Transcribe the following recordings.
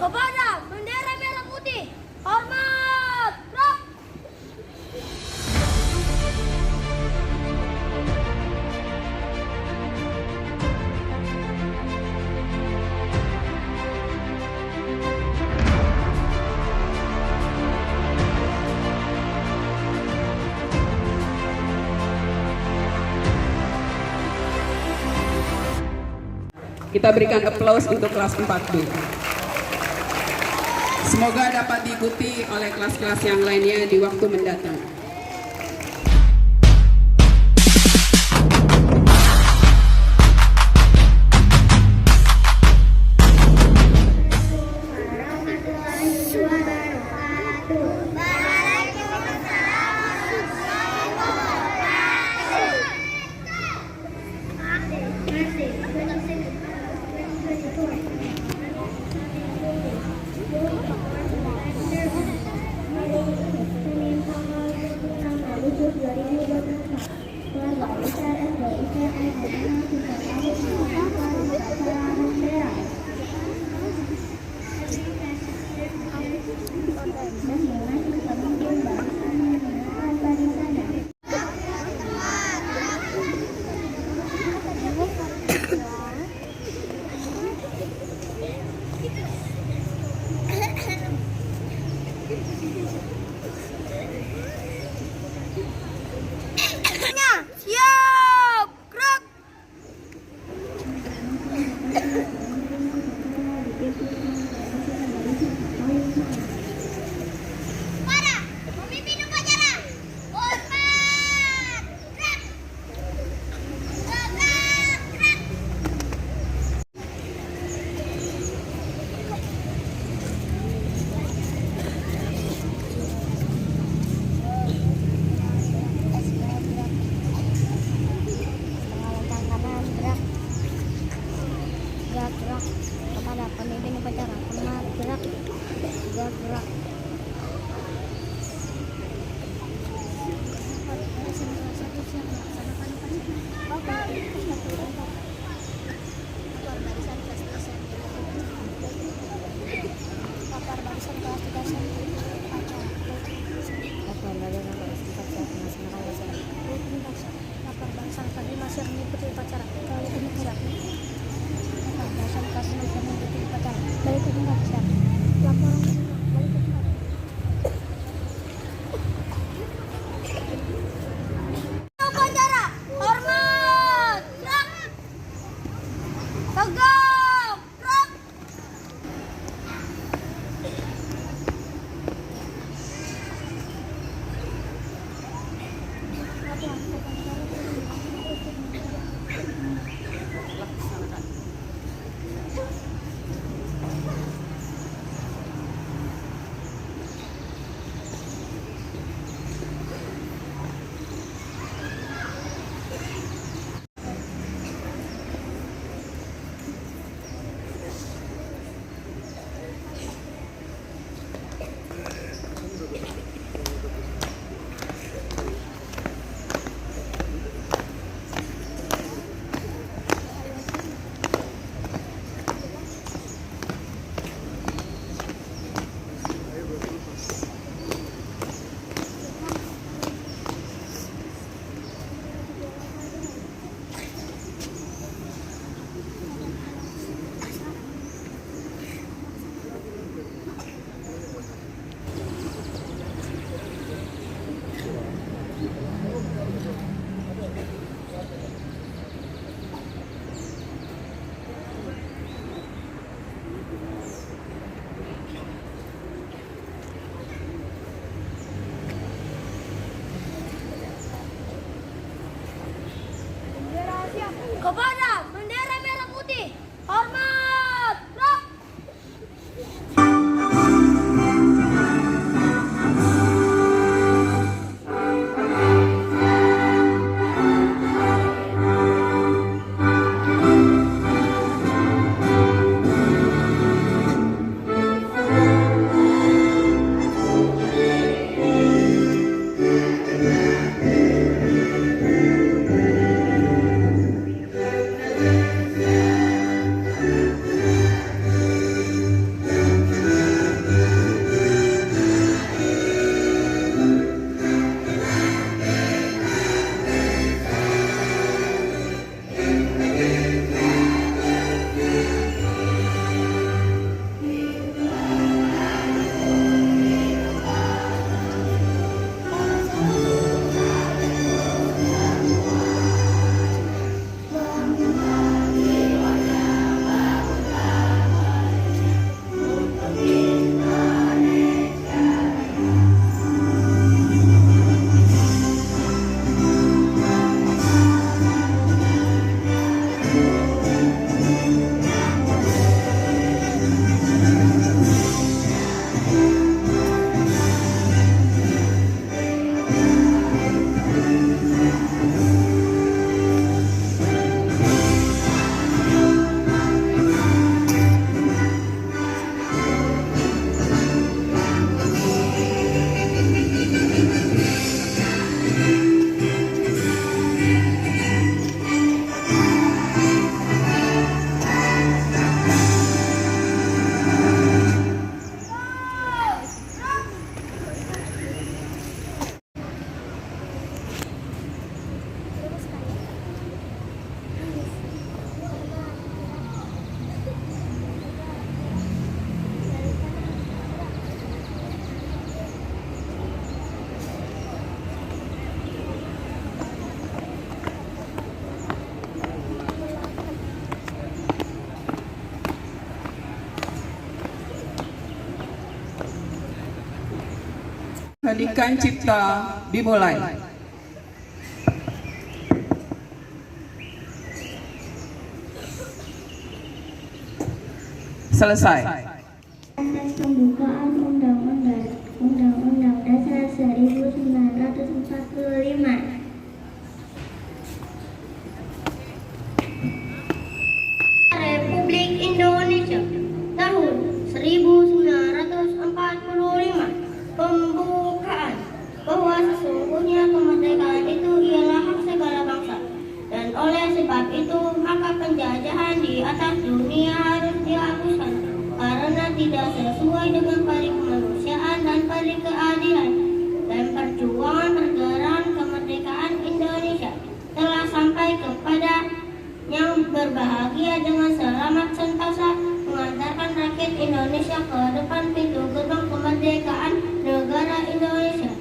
kepada bendera merah putih. Hormat, gerak. Kita berikan aplaus untuk kelas 4B. Semoga dapat diikuti oleh kelas-kelas yang lainnya di waktu mendatang. Siap, gerak. Para pemimpin upacara, hormat, gerak. Gerak. Gerak kepada pemimpin upacara, hormat, gerak. Upacara, hormat, gerak. Tegak, gerak. Kepada bendera merah putih, hormat, gerak. Pendidikan Cipta dimulai. Selesai. Teks pembukaan Undang-Undang Dasar 1945. Republik Indonesia tahun 1945. Pembukaan bahwa sesungguhnya kemerdekaan itu ialah hak segala bangsa, dan oleh sebab itu maka penjajahan di atas dunia harus dihapuskan karena tidak sesuai dengan peri kemanusiaan dan peri keadilan. Dan perjuangan pergerakan kemerdekaan Indonesia telah sampai kepada yang berbahagia dengan selamat sentosa mengantarkan rakyat Indonesia ke depan pintu gerbang kemerdekaan negara Indonesia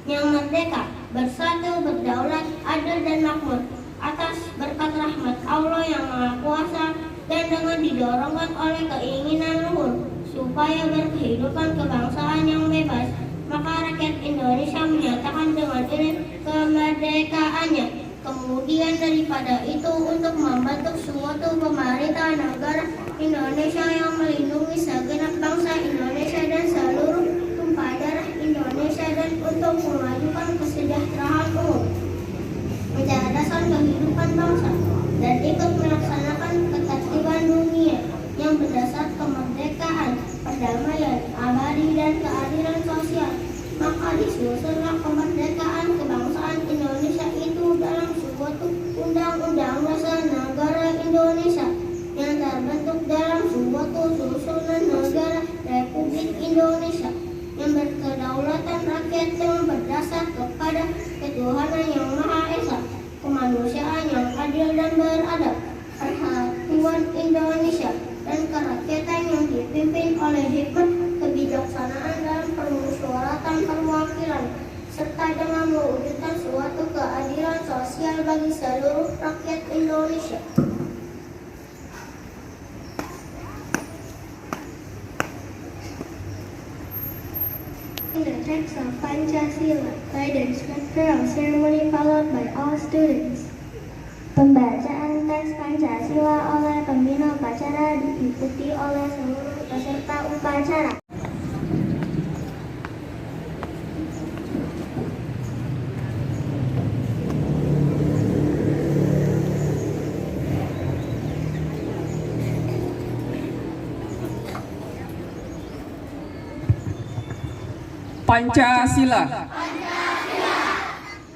yang merdeka, bersatu, berdaulat, adil dan makmur atas berkat rahmat Allah yang Maha Kuasa, dan dengan didorongkan oleh keinginan luhur supaya berkehidupan kebangsaan yang bebas, maka rakyat Indonesia menyatakan dengan ini kemerdekaannya. Kemudian daripada itu untuk membentuk suatu pemerintah negara Indonesia yang melindungi segenap bangsa Indonesia dan seluruh tumpah darah Indonesia, dan untuk memajukan kesejahteraan umum, mencerdaskan kehidupan bangsa, dan ikut melaksanakan ketertiban dunia yang berdasar kemerdekaan, perdamaian, abadi dan keadilan sosial. Maka disusunlah kemerdekaan kebangsaan Indonesia itu dalam suatu Undang-Undang Dasar Negara Indonesia yang terbentuk dalam suatu susunan negara Republik Indonesia yang berkedaulatan rakyat yang berdasar kepada ketuhanan yang Maha Esa, kemanusiaan yang adil dan beradab, persatuan Indonesia, dan kerakyatan yang dipimpin oleh hikmat kebijaksanaan dalam permusyawaratan perwakilan, serta dengan mewujudkan suatu keadilan sosial bagi seluruh rakyat Indonesia. In the text of Pancasila by the scriptural ceremony followed by all students. Pembacaan teks Pancasila oleh pembina upacara diikuti oleh seluruh peserta upacara. Pancasila.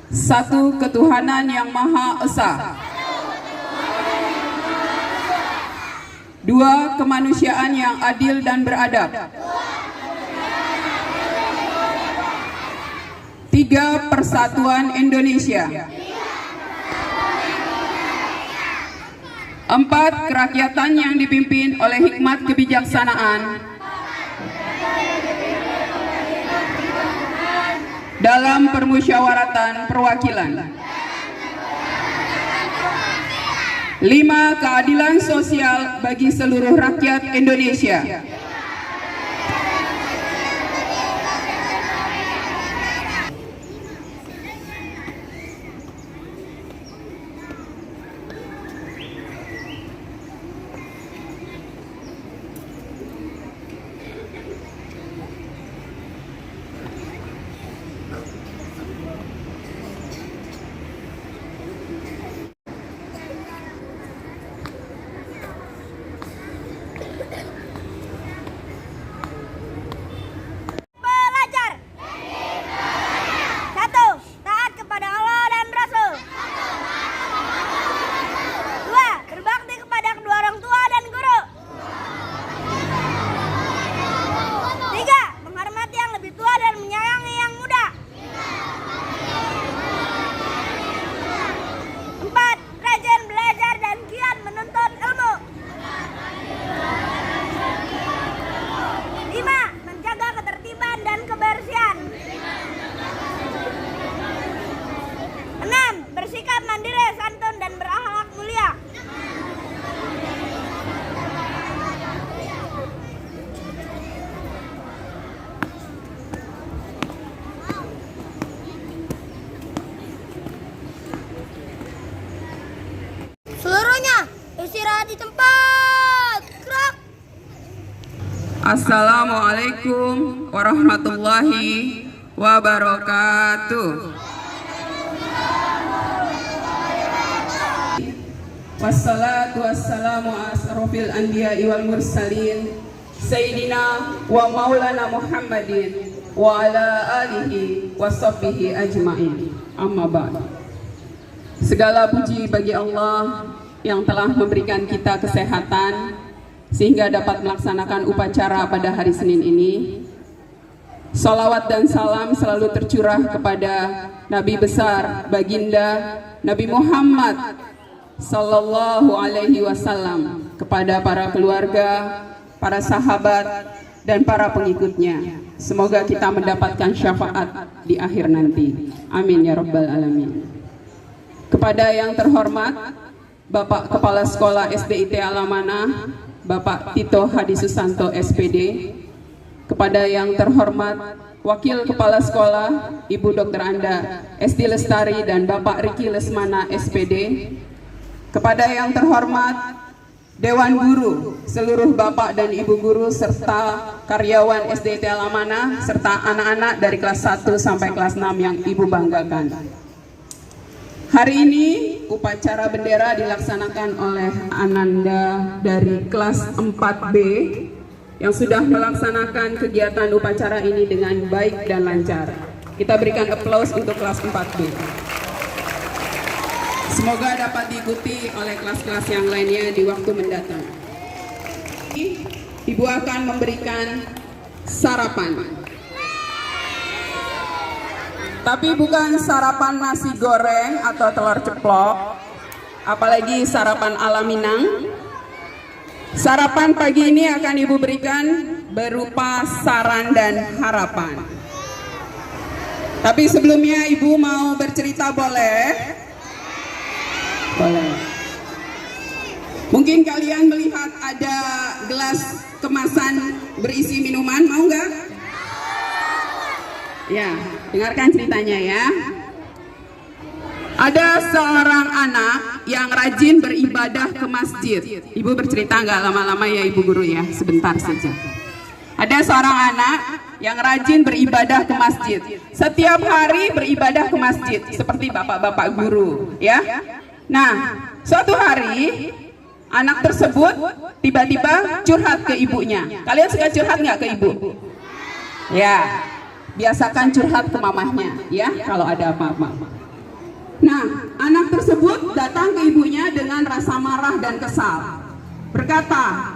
Satu ketuhanan yang Maha Esa. Dua, kemanusiaan yang adil dan beradab. Tiga, persatuan Indonesia. Empat, kerakyatan yang dipimpin oleh hikmat kebijaksanaan dalam permusyawaratan perwakilan. 5. Keadilan sosial bagi seluruh rakyat Indonesia. di tempat. Gerak. Assalamualaikum warahmatullahi wabarakatuh. Wassalatu wassalamu asrofil anbiya'i wal mursalin Sayyidina wa maulana Muhammadin wa ala alihi wa sahbihi ajma'in. Amma ba'd. Segala puji bagi Allah yang telah memberikan kita kesehatan sehingga dapat melaksanakan upacara pada hari Senin ini. Salawat dan salam selalu tercurah kepada Nabi besar baginda Nabi Muhammad Sallallahu Alaihi Wasallam, kepada para keluarga, para sahabat, dan para pengikutnya. Semoga kita mendapatkan syafaat di akhir nanti. Amin ya Rabbal Alamin. Kepada yang terhormat Bapak Kepala Sekolah SDIT Alamana, Bapak Tito Hadi Susanto SPD. Kepada yang terhormat Wakil Kepala Sekolah Ibu Dr. Anda SD Lestari dan Bapak Riki Lesmana SPD. Kepada yang terhormat Dewan Guru, seluruh Bapak dan Ibu Guru serta karyawan SDIT Alamana serta anak-anak dari kelas 1 sampai kelas 6 yang Ibu banggakan. Hari ini upacara bendera dilaksanakan oleh Ananda dari kelas 4B yang sudah melaksanakan kegiatan upacara ini dengan baik dan lancar. Kita berikan aplaus untuk kelas 4B. Semoga dapat diikuti oleh kelas-kelas yang lainnya di waktu mendatang. Ibu akan memberikan sarapan. Tapi bukan sarapan nasi goreng atau telur ceplok, apalagi sarapan ala Minang. Sarapan pagi ini akan Ibu berikan berupa saran dan harapan. Tapi sebelumnya Ibu mau bercerita boleh? Boleh. Mungkin kalian melihat ada gelas kemasan berisi minuman, mau nggak? Ya, dengarkan ceritanya ya. Ada seorang anak yang rajin beribadah ke masjid. Ibu bercerita nggak lama-lama ya Ibu Guru ya, sebentar saja. Ada seorang anak yang rajin beribadah ke masjid. Setiap hari beribadah ke masjid, seperti bapak-bapak guru ya. Nah, suatu hari anak tersebut tiba-tiba curhat ke ibunya. Kalian suka curhat nggak ke ibu? Ya, biasakan curhat ke mamahnya ya kalau ada apa-apa. Nah, anak tersebut datang ke ibunya dengan rasa marah dan kesal. Berkata,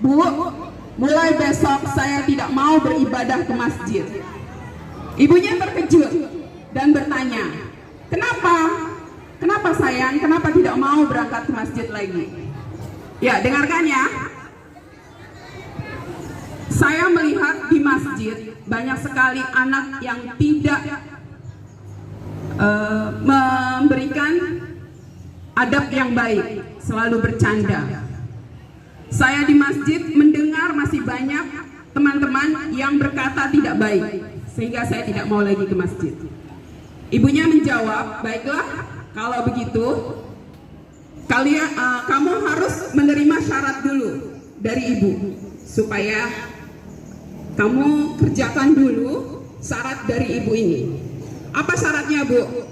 "Bu, mulai besok saya tidak mau beribadah ke masjid." Ibunya terkejut dan bertanya, "Kenapa? Kenapa sayang? Kenapa tidak mau berangkat ke masjid lagi?" Ya, dengarkan ya. Saya melihat di masjid banyak sekali anak yang tidak memberikan adab yang baik, selalu bercanda. Saya di masjid mendengar masih banyak teman-teman yang berkata tidak baik, sehingga saya tidak mau lagi ke masjid. Ibunya menjawab, "Baiklah, kalau begitu kamu harus menerima syarat dulu dari ibu, supaya kamu kerjakan dulu syarat dari ibu ini." Apa syaratnya, Bu?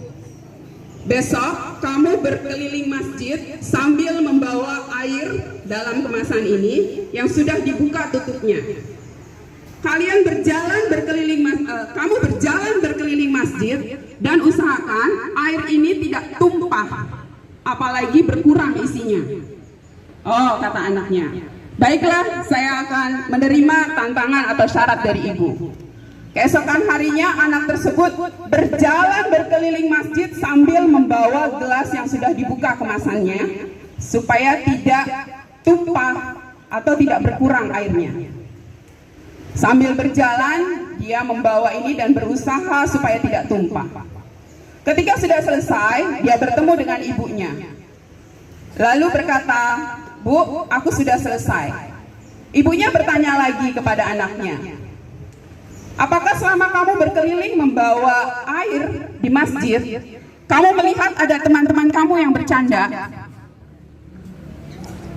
Besok kamu berkeliling masjid sambil membawa air dalam kemasan ini yang sudah dibuka tutupnya. Kamu berjalan berkeliling masjid dan usahakan air ini tidak tumpah, apalagi berkurang isinya. Oh, kata anaknya. Baiklah, saya akan menerima tantangan atau syarat dari ibu. Keesokan harinya anak tersebut berjalan berkeliling masjid sambil membawa gelas yang sudah dibuka kemasannya supaya tidak tumpah atau tidak berkurang airnya. Sambil berjalan dia membawa ini dan berusaha supaya tidak tumpah. Ketika sudah selesai, dia bertemu dengan ibunya. Lalu berkata, "Bu, aku sudah selesai." Ibunya bertanya lagi kepada anaknya, "Apakah selama kamu berkeliling membawa air di masjid, kamu melihat ada teman-teman kamu yang bercanda?"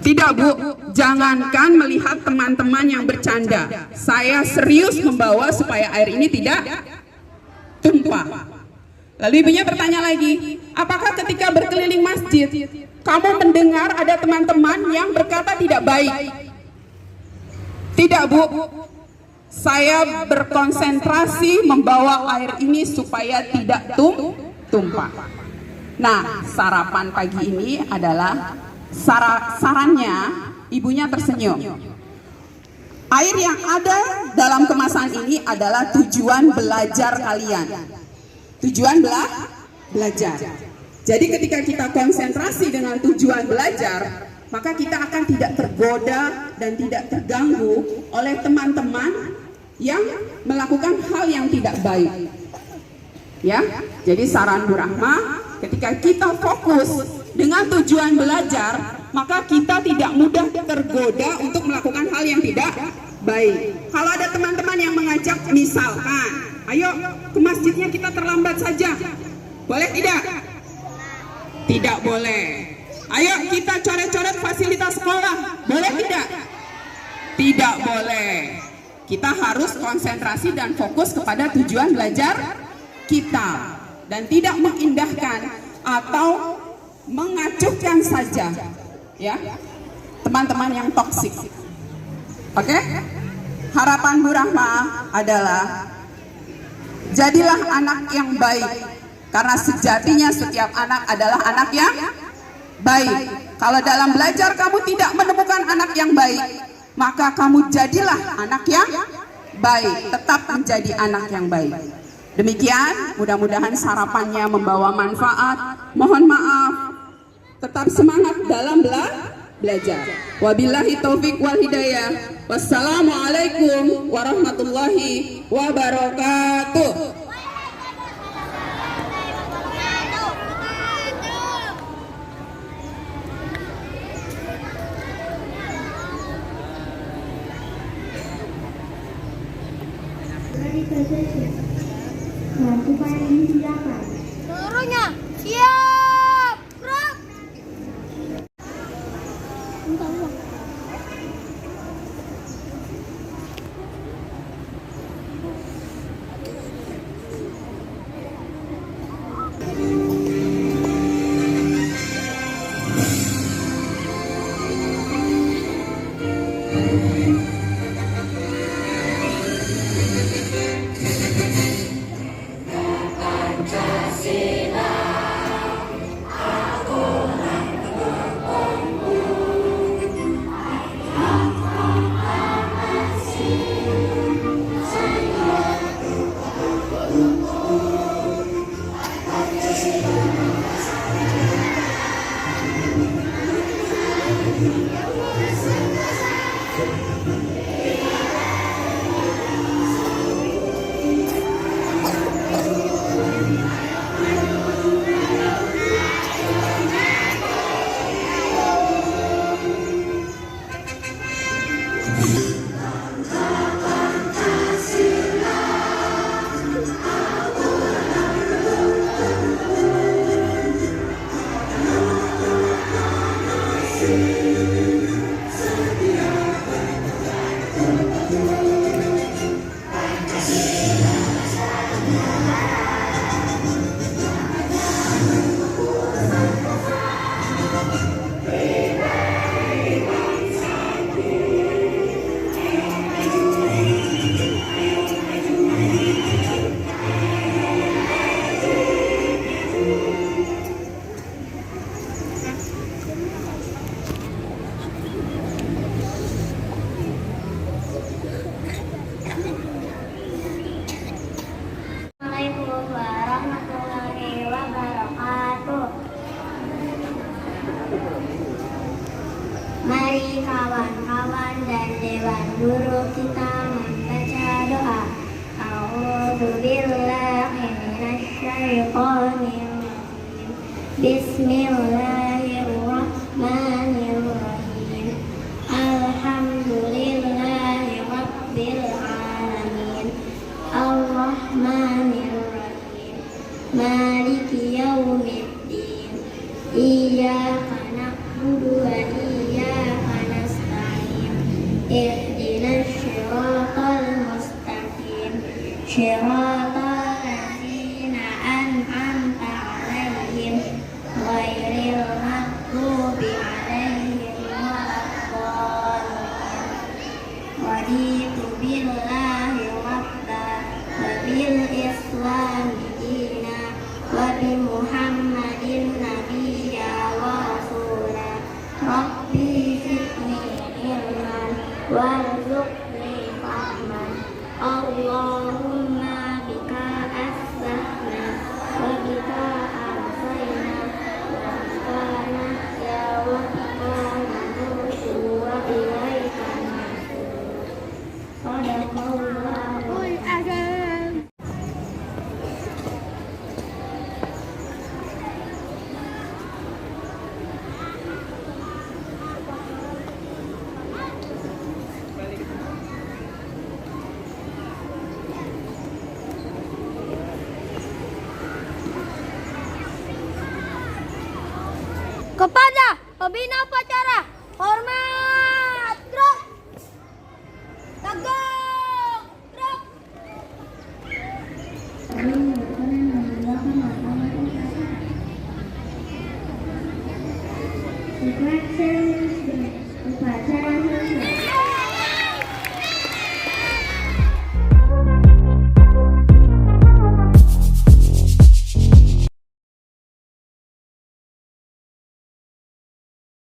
Tidak Bu, jangankan melihat teman-teman yang bercanda. Saya serius membawa supaya air ini tidak tumpah. Lalu ibunya bertanya lagi, apakah ketika berkeliling masjid, kamu mendengar ada teman-teman yang berkata tidak baik? Tidak Bu, saya berkonsentrasi membawa air ini supaya tidak tumpah. Nah, sarapan pagi ini adalah sarannya, ibunya tersenyum. Air yang ada dalam kemasan ini adalah tujuan belajar kalian. Tujuan belajar. Jadi ketika kita konsentrasi dengan tujuan belajar, maka kita akan tidak tergoda dan tidak terganggu oleh teman-teman yang melakukan hal yang tidak baik. Ya, jadi saran Bu Rahma, ketika kita fokus dengan tujuan belajar, maka kita tidak mudah tergoda untuk melakukan hal yang tidak baik. Kalau ada teman-teman yang mengajak, misalkan, ayo ke masjidnya kita terlambat saja, boleh tidak? Tidak boleh. Ayo kita coret-coret fasilitas sekolah, boleh tidak? Tidak boleh. Kita harus konsentrasi dan fokus kepada tujuan belajar kita, dan tidak mengindahkan atau mengacuhkan saja, ya, teman-teman yang toksik. Oke? Harapan Bu Rahma adalah jadilah anak yang baik, karena sejatinya setiap anak adalah anak yang baik. Kalau dalam belajar kamu tidak menemukan anak yang baik, maka kamu jadilah anak yang baik, tetap menjadi anak yang baik. Demikian, mudah-mudahan sarapannya membawa manfaat. Mohon maaf, tetap semangat dalam belajar. Wabillahi taufik wal hidayah. Wassalamualaikum warahmatullahi wabarakatuh. Seluruhnya siap, gerak. Assalamualaikum warahmatullahi wabarakatuh. Mari kawan-kawan dan dewan guru kita membaca doa. A'udzu billahi minasy syaithanir rajim. Bismillahirrahmanirrahim. Alhamdulillahi rabbil alamin. Ar-Rahmanir-Rahim. Maliki yaumiddin. Iyyaka na'budu wa iyyaka Syiratal ladzina an'amta 'alaihim ghairil maghdubi 'alaihim waladdallin. Raditu billahi rabban wa bil islami dinan wa bi Muhammadin nabiyya wa rasula. Rabbi zidni ilman warzuqni fahman. Allahumma bika asbahna wa bika amsayna wa bika nahya wa bika namutu wa ilaika nusyur. Shadaqallahul azim. Kepada pembina upacara, hormat, gerak, tegak.